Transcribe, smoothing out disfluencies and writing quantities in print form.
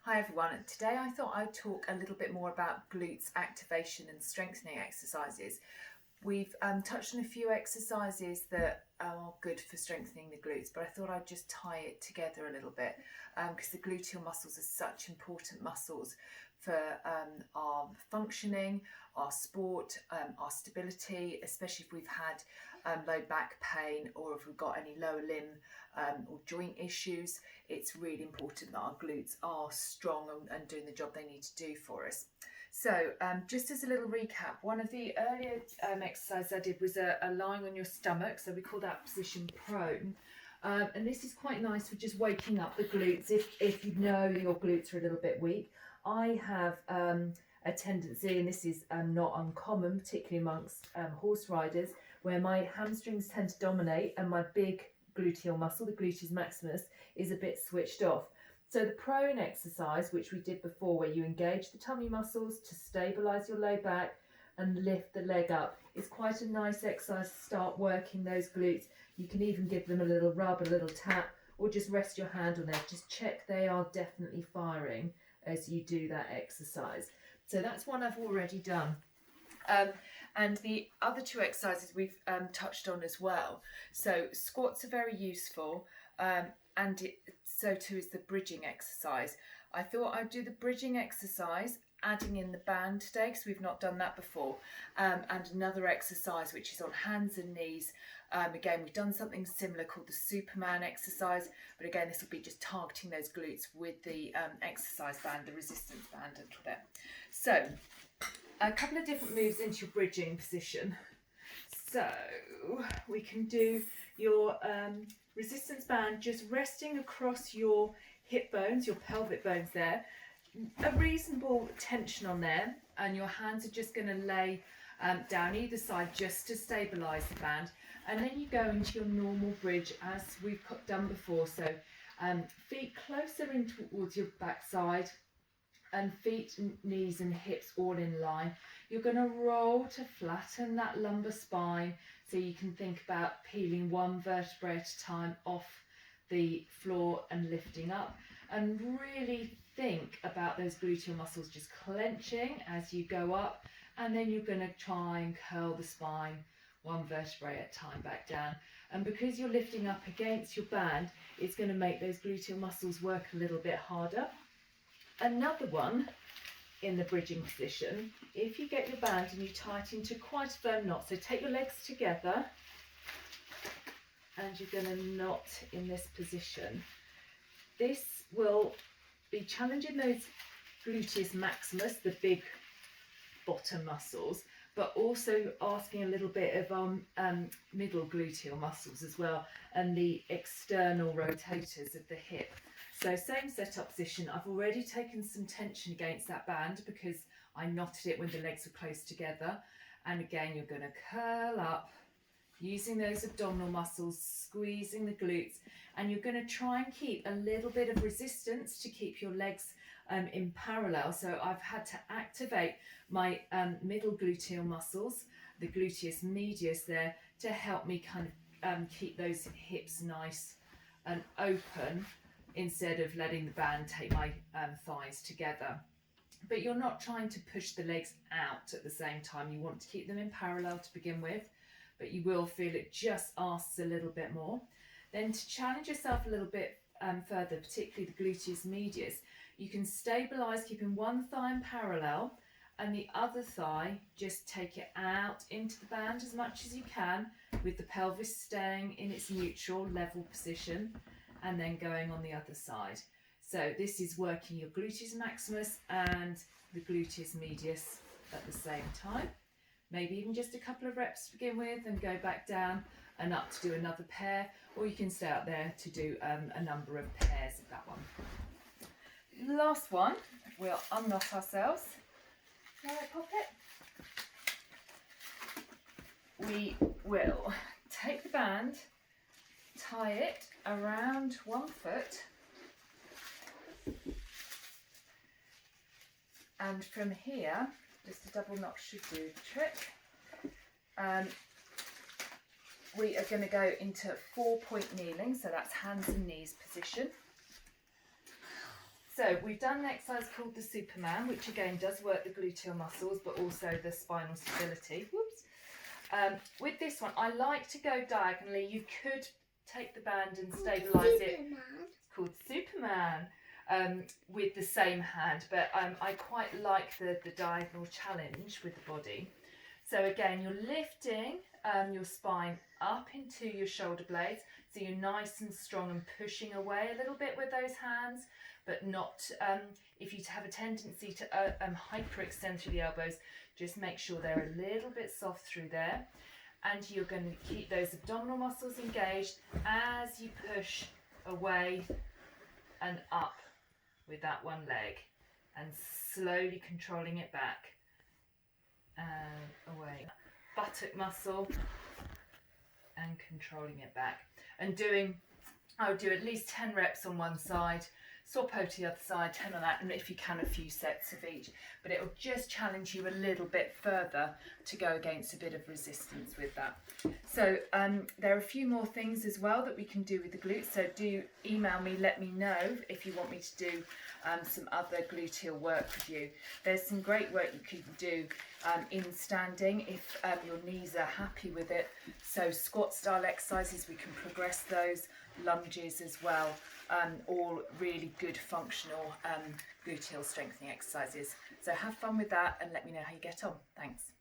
Hi everyone, today I thought I'd talk a little bit more about glutes activation and strengthening exercises. We've touched on a few exercises that are good for strengthening the glutes, but I thought I'd just tie it together a little bit because the gluteal muscles are such important muscles for our functioning, our sport, our stability, especially if we've had low back pain or if we've got any lower limb or joint issues. It's really important that our glutes are strong and doing the job they need to do for us. So just as a little recap, one of the earlier exercises I did was a lying on your stomach, so we call that position prone. And this is quite nice for just waking up the glutes if you know your glutes are a little bit weak. I have a tendency, and this is not uncommon, particularly amongst horse riders, where my hamstrings tend to dominate and my big gluteal muscle, the gluteus maximus, is a bit switched off. So the prone exercise, which we did before, where you engage the tummy muscles to stabilise your low back and lift the leg up, is quite a nice exercise to start working those glutes. You can even give them a little rub, a little tap, or just rest your hand on there. Just check they are definitely firing as you do that exercise. So that's one I've already done. And the other two exercises we've touched on as well. So squats are very useful, and so too is the bridging exercise. I thought I'd do the bridging exercise, adding in the band today because we've not done that before, and another exercise which is on hands and knees. Again, we've done something similar called the Superman exercise, but again, this will be just targeting those glutes with the exercise band, the resistance band a little bit. So, a couple of different moves into your bridging position. So, we can do your resistance band just resting across your hip bones, your pelvic bones there. A reasonable tension on there, and your hands are just going to lay down either side just to stabilise the band. And then you go into your normal bridge as we've done before. So feet closer in towards your backside and feet, knees and hips all in line. You're going to roll to flatten that lumbar spine, so you can think about peeling one vertebrae at a time off the floor and lifting up, and really think about those gluteal muscles just clenching as you go up, and then you're going to try and curl the spine one vertebrae at a time back down. And because you're lifting up against your band, it's going to make those gluteal muscles work a little bit harder. Another one in the bridging position, if you get your band and you tie it into quite a firm knot, so take your legs together and you're going to knot in this position. This will be challenging those gluteus maximus, the big bottom muscles, but also asking a little bit of middle gluteal muscles as well, and the external rotators of the hip. So same setup position. I've already taken some tension against that band because I knotted it when the legs were close together. And again, you're going to curl up using those abdominal muscles, squeezing the glutes, and you're going to try and keep a little bit of resistance to keep your legs in parallel. So I've had to activate my middle gluteal muscles, the gluteus medius there, to help me kind of keep those hips nice and open instead of letting the band take my thighs together. But you're not trying to push the legs out at the same time. You want to keep them in parallel to begin with, but you will feel it just asks a little bit more. Then to challenge yourself a little bit further, particularly the gluteus medius, you can stabilise keeping one thigh in parallel and the other thigh, just take it out into the band as much as you can, with the pelvis staying in its neutral level position, and then going on the other side. So this is working your gluteus maximus and the gluteus medius at the same time. Maybe even just a couple of reps to begin with and go back down and up to do another pair, or you can stay out there to do a number of pairs of that one. Last one, we'll unknot ourselves. Right, pop it. We will take the band, tie it around 1 foot, and from here, just a double knot should do the trick. We are going to go into 4-point kneeling, so that's hands and knees position. So So we've done an exercise called the Superman, which again does work the gluteal muscles, but also the spinal stability. Whoops. With this one, I like to go diagonally. You could take the band and stabilise it. It's called Superman. With the same hand, but I quite like the diagonal challenge with the body. So again, you're lifting your spine up into your shoulder blades, so you're nice and strong and pushing away a little bit with those hands, but not, if you have a tendency to hyperextend through the elbows, just make sure they're a little bit soft through there. And you're going to keep those abdominal muscles engaged as you push away and up with that one leg, and slowly controlling it back and away. Buttock muscle and controlling it back. And I would do at least 10 reps on one side, swap over to the other side, 10 on that, and if you can, a few sets of each. But it will just challenge you a little bit further to go against a bit of resistance with that. So there are a few more things as well that we can do with the glutes. So do email me, let me know if you want me to do some other gluteal work with you. There's some great work you can do in standing if your knees are happy with it. So squat style exercises, we can progress those, lunges as well. All really good functional gluteal strengthening exercises. So have fun with that and let me know how you get on. Thanks.